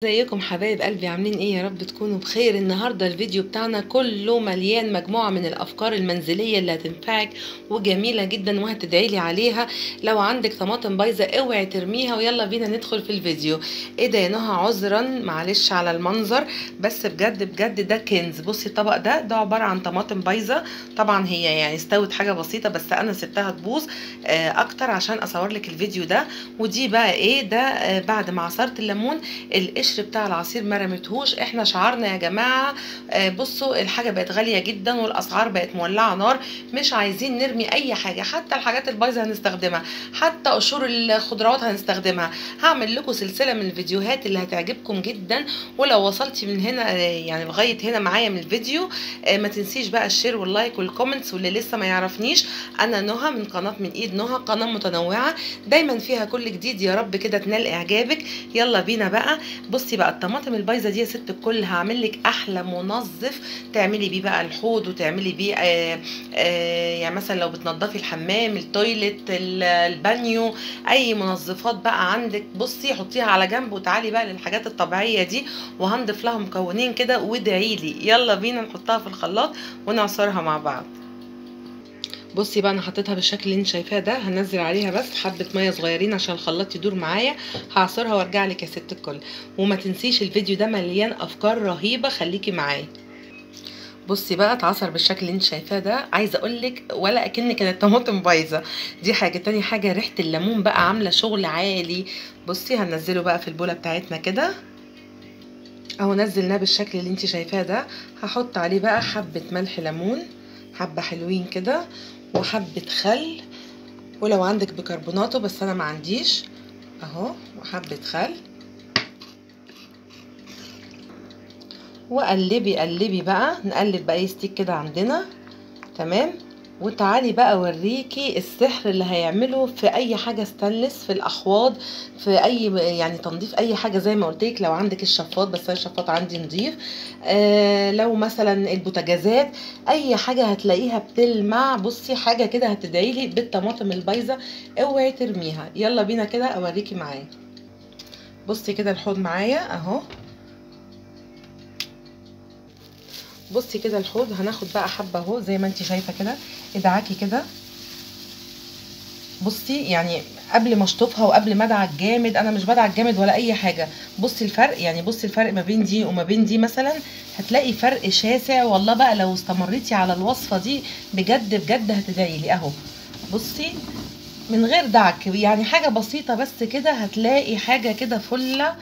ازيكم حبايب قلبي؟ عاملين ايه؟ يا رب تكونوا بخير. النهارده الفيديو بتاعنا كله مليان مجموعه من الافكار المنزليه اللي هتنفعك وجميله جدا وهتدعيلي عليها. لو عندك طماطم بايظه اوعي ترميها، ويلا بينا ندخل في الفيديو. ايه ده يا نهى؟ عذرا معلش على المنظر، بس بجد بجد ده كنز. بصي الطبق ده عباره عن طماطم بايظه. طبعا هي يعني استوت حاجه بسيطه، بس انا سبتها تبوظ اكتر عشان اصور لك الفيديو ده. ودي بقى ايه ده؟ بعد ما عصرت الليمون القشر بتاع العصير ما رميتهوش. احنا شعرنا يا جماعه بصوا الحاجه بقت غاليه جدا والاسعار بقت مولعه نار، مش عايزين نرمي اي حاجه، حتى الحاجات البايظه هنستخدمها، حتى قشور الخضروات هنستخدمها. هعمل لكم سلسله من الفيديوهات اللي هتعجبكم جدا. ولو وصلتي من هنا يعني لغايه هنا معايا من الفيديو، ما تنسيش بقى الشير واللايك والكومنتس. واللي لسه ما يعرفنيش، انا نهى من قناه من ايد نهى، قناه متنوعه دايما فيها كل جديد، يا رب كده تنال اعجابك. يلا بينا بقى. بصي بقى الطماطم البايظه دي يا ست الكل هعمل لك احلى منظف تعملي بيه بقى الحوض، وتعملي بيه يعني مثلا لو بتنضفي الحمام، التويلت، البانيو، اي منظفات بقى عندك بصي حطيها على جنب، وتعالي بقى للحاجات الطبيعيه دي وهنضيف لها مكونين كده وادعي لي. يلا بينا نحطها في الخلاط ونعصرها مع بعض. بصي بقى انا حطيتها بالشكل اللي انت شايفاه ده. هنزل عليها بس حبه ميه صغيرين عشان الخلاط يدور معايا. هعصرها وارجع لك يا ست الكل. وما تنسيش الفيديو ده مليان افكار رهيبه، خليكي معايا. بصي بقى اتعصر بالشكل اللي انت شايفاه ده. عايزه اقول لك ولا اكن كانت طماطم بايظه. دي حاجه. تاني حاجه ريحه الليمون بقى عامله شغل عالي. بصي هننزله بقى في البوله بتاعتنا كده اهو. نزلناه بالشكل اللي انت شايفاه ده. هحط عليه بقى حبه ملح ليمون، حبه حلوين كده، وحبه خل، ولو عندك بيكربوناتو بس انا ما عنديش اهو، وحبه خل. وقلبي قلبي بقى، نقلب بقى يستيك كده عندنا تمام. وتعالي بقى اوريكي السحر اللي هيعمله في اي حاجه ستانلس، في الاحواض، في اي يعني تنظيف اي حاجه. زي ما قلت لك لو عندك الشفاط، بس انا الشفاط عندي نظيف. لو مثلا البوتاجازات، اي حاجه هتلاقيها بتلمع. بصي حاجه كده هتدعي لي بالطماطم البايظه، اوعي ترميها. يلا بينا كده اوريكي معايا. بصي كده الحوض معايا اهو. بصي كده الحوض هناخد بقى حبه اهو زي ما انت شايفه كده. ادعكي كده. بصي يعني قبل ما اشطفها وقبل ما ادعك جامد، انا مش بدعك جامد ولا اي حاجه. بصي الفرق، يعني بصي الفرق ما بين دي وما بين دي مثلا، هتلاقي فرق شاسع والله. بقى لو استمريتي على الوصفه دي بجد بجد هتدعي لي اهو. بصي من غير دعك، يعني حاجه بسيطه بس كده هتلاقي حاجه كده فله.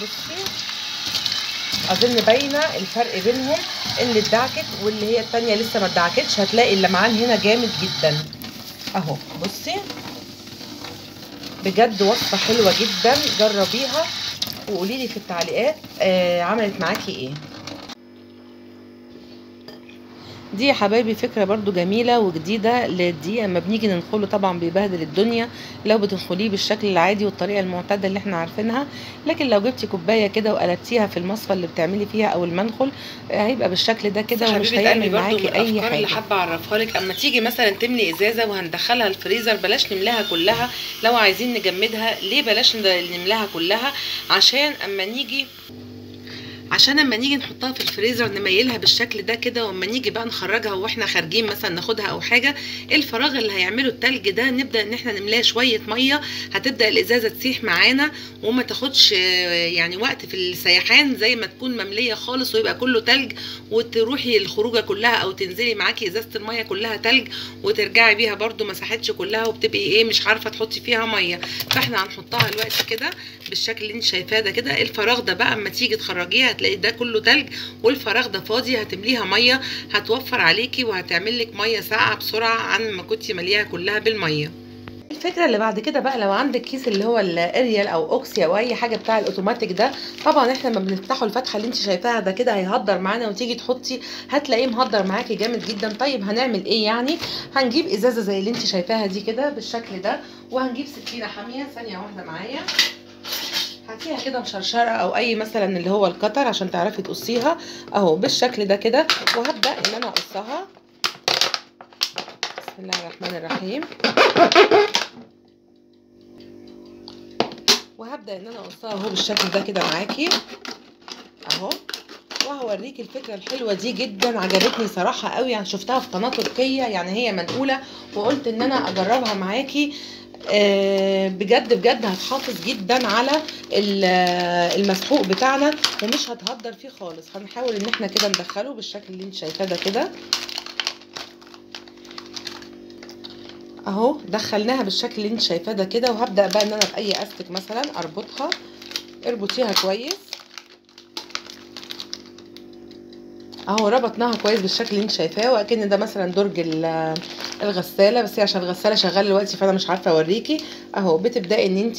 بصي اظن باينه الفرق بينهم، اللي اتدعكت واللي هي التانيه لسه ما اتدعكتش. هتلاقي اللمعان هنا جامد جدا اهو. بصي بجد وصفه حلوه جدا، جربيها وقولي لي في التعليقات عملت معاكي ايه. دي يا حبايبي فكرة برضو جميلة وجديدة للدقيق. اما بنيجي ننخله طبعا بيبهدل الدنيا لو بتنخليه بالشكل العادي والطريقة المعتادة اللي احنا عارفينها. لكن لو جبتي كوباية كده وقلبتيها في المصفى اللي بتعملي فيها او المنخل، هيبقى بالشكل ده كده ومش هيعمل معاكي اي حاجة. اللي حابة اعرفها لك، اما تيجي مثلا تملي ازازة وهندخلها الفريزر، بلاش نملاها كلها. لو عايزين نجمدها ليه بلاش نملاها كلها، عشان اما نيجي نحطها في الفريزر نميلها بالشكل ده كده، واما نيجي بقى نخرجها واحنا خارجين مثلا ناخدها او حاجه، الفراغ اللي هيعمله التلج ده نبدا ان احنا نملاه شويه ميه، هتبدا الازازه تسيح معانا وما تاخدش يعني وقت في السيحان زي ما تكون ممليه خالص ويبقى كله تلج، وتروحي الخروجه كلها او تنزلي معاكي ازازه الميه كلها تلج وترجعي بيها برده ما ساحتش كلها، وبتبقي ايه مش عارفه تحطي فيها ميه. فاحنا هنحطها دلوقتي كده بالشكل اللي انت شايفاه ده كده. الفراغ ده بقى اما تيجي تخرجيها هتلاقي ده كله تلج والفراغ ده فاضي، هتمليها ميه، هتوفر عليكي وهتعمل لك ميه ساقعه بسرعه عن ما كنتي مليها كلها بالميه. الفكره اللي بعد كده بقى، لو عندك كيس اللي هو الاريال او اوكسي او اي حاجه بتاع الاوتوماتيك ده، طبعا احنا لما بنفتحه الفتحه اللي انت شايفاها ده كده هيهدر معانا، وتيجي تحطي هتلاقيه مهدر معاكي جامد جدا. طيب هنعمل ايه يعني؟ هنجيب ازازه زي اللي انت شايفاها دي كده بالشكل ده، وهنجيب سكينه حاميه. ثانيه واحده معايا. هاتيها كده مشرشره او اي مثلا اللي هو القطر عشان تعرفي تقصيها اهو بالشكل ده كده. وهبدا ان انا اقصها. بسم الله الرحمن الرحيم. وهبدا ان انا اقصها اهو بالشكل ده كده معاكي اهو. وهوريكي الفكره الحلوه دي جدا، عجبتني صراحه قوي، يعني شفتها في قناه تركيه، يعني هي منقوله وقلت ان انا اجربها معاكي. بجد بجد هتحافظ جدا على المسحوق بتاعنا ومش هتهدر فيه خالص. هنحاول ان احنا كده ندخله بالشكل اللي انت شايفاه ده كده اهو. دخلناها بالشكل اللي انت شايفاه ده كده، وهبدا بقى ان انا باي استك مثلا اربطها. اربطيها كويس اهو. ربطناها كويس بالشكل اللي انت شايفاه، واكن ده مثلا درج الغساله، بس هي عشان الغساله شغاله دلوقتي فانا مش عارفه اوريكي اهو. بتبداي ان انت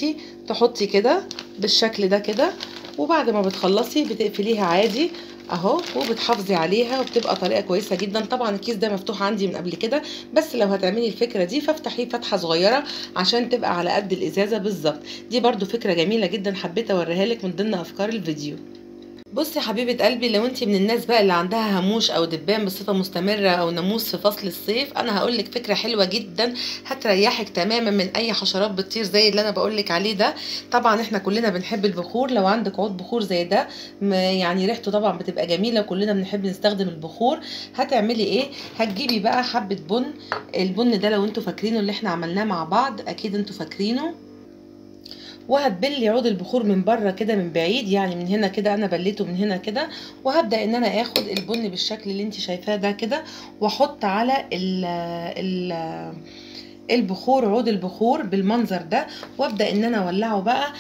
تحطي كده بالشكل ده كده، وبعد ما بتخلصي بتقفليها عادي اهو، وبتحافظي عليها، وبتبقى طريقه كويسه جدا. طبعا الكيس ده مفتوح عندي من قبل كده، بس لو هتعملي الفكره دي فافتحيه فتحه صغيره عشان تبقى على قد الازازه بالظبط. دي برده فكره جميله جدا، حبيت اوريها لك من ضمن افكار الفيديو. بصي حبيبه قلبي، لو انت من الناس بقى اللي عندها هموش او دبان بصفه مستمره او ناموس في فصل الصيف، انا هقول لك فكره حلوه جدا هتريحك تماما من اي حشرات بتطير زي اللي انا بقول لك عليه ده. طبعا احنا كلنا بنحب البخور، لو عندك عود بخور زي ده يعني ريحته طبعا بتبقى جميله، كلنا بنحب نستخدم البخور. هتعملي ايه؟ هتجيبي بقى حبه بن. البن ده لو انتوا فاكرينه اللي احنا عملناه مع بعض، اكيد انتوا فاكرينه. وهتبلي عود البخور من بره كده من بعيد، يعني من هنا كده انا بليته من هنا كده. وهبدا ان انا اخد البن بالشكل اللي انت شايفاه ده كده، واحط على البخور، عود البخور بالمنظر ده، وابدا ان انا اولعه بقى.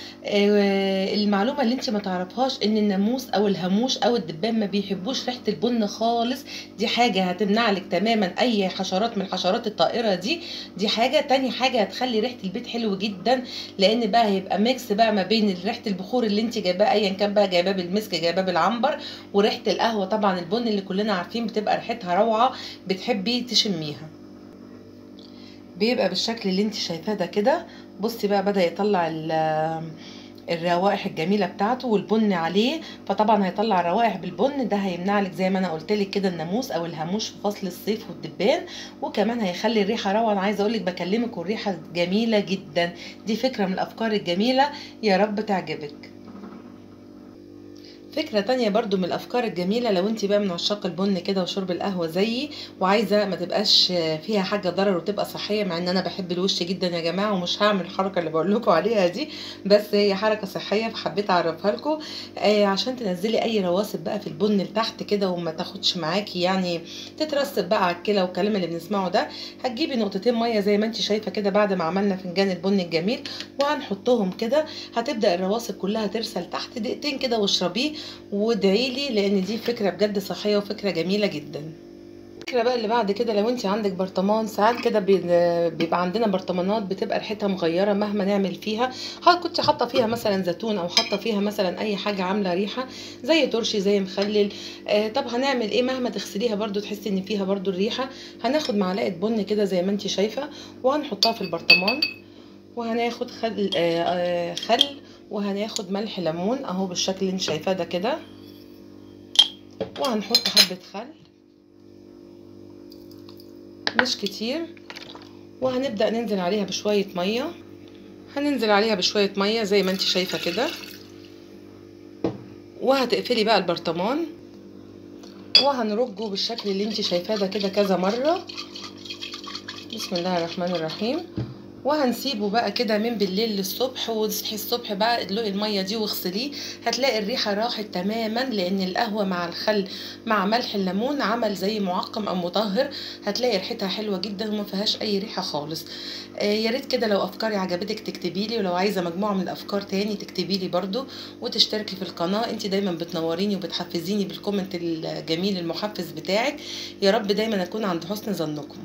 المعلومه اللي انت ما تعرفهاش ان الناموس او الهاموش او الدبان ما بيحبوش ريحه البن خالص. دي حاجه هتمنع لك تماما اي حشرات من الحشرات الطائره دي. دي حاجه. تاني حاجه هتخلي ريحه البيت حلو جدا، لان بقى هيبقى ميكس بقى ما بين ريحه البخور اللي انت جايباه ايا كان بقى، جايباه بالمسك جايباه بالعنبر، وريحه القهوه طبعا البن اللي كلنا عارفين بتبقى ريحتها روعه، بتحبي تشميها. بيبقى بالشكل اللي انت شايفاه ده كده. بصي بقى بدأ يطلع الروائح الجميله بتاعته والبن عليه، فطبعا هيطلع روائح بالبن ده، هيمنع لك زي ما انا قلت لك كده الناموس او الهاموش في فصل الصيف والدبان، وكمان هيخلي الريحه روعه. انا عايزه اقول لك بكلمك والريحه جميله جدا. دي فكره من الافكار الجميله، يا رب تعجبك. فكرة تانية برضو من الأفكار الجميلة، لو انت بقى من عشاق البن كده وشرب القهوة زيي، وعايزة ما تبقاش فيها حاجة ضرر وتبقى صحية، مع ان انا بحب الوش جدا يا جماعة، ومش هعمل الحركة اللي بقول لكم عليها دي، بس هي حركة صحية فحبيت اعرفها لكم. عشان تنزلي اي رواسب بقى في البن لتحت كده وما تاخدش معاكي يعني تترسب بقى على الكلى والكلام اللي بنسمعه ده، هتجيبي نقطتين مية زي ما انت شايفة كده بعد ما عملنا فنجان البن الجميل، وهنحطهم كده. هتبدأ الرواسب كلها ترسل تحت، دقيقتين كده واشربيه وادعيلي، لان دي فكره بجد صحيه وفكره جميله جدا. الفكره بقى اللي بعد كده، لو انت عندك برطمان، ساعات كده بيبقى عندنا برطمانات بتبقى ريحتها مغيره مهما نعمل فيها. كنت حاطه فيها مثلا زيتون، او حاطه فيها مثلا اي حاجه عامله ريحه زي ترشي زي مخلل. طب هنعمل ايه؟ مهما تغسليها برضو تحسي ان فيها برضو الريحه. هناخد معلقه بن كده زي ما انت شايفه، وهنحطها في البرطمان، وهناخد خل، وهناخد ملح ليمون اهو بالشكل اللي انت شايفاه ده كده، وهنحط حبة خل مش كتير، وهنبدأ ننزل عليها بشوية مية. هننزل عليها بشوية مية زي ما انت شايفة كده، وهتقفلي بقى البرطمان، وهنرجه بالشكل اللي انت شايفاه ده كده كذا مرة. بسم الله الرحمن الرحيم. وهنسيبه بقى كده من بالليل للصبح، وتصحي الصبح بقى ادلقي الميه دي واغسليه، هتلاقي الريحه راحت تماما، لان القهوه مع الخل مع ملح الليمون عمل زي معقم او مطهر، هتلاقي ريحتها حلوه جدا وما فيهاش اي ريحه خالص. يا ريت كده لو افكاري عجبتك تكتبي لي، ولو عايزه مجموعه من الافكار تاني تكتبي لي برده، وتشتركي في القناه. انت دايما بتنوريني وبتحفزيني بالكومنت الجميل المحفز بتاعك. يا رب دايما اكون عند حسن ظنكم.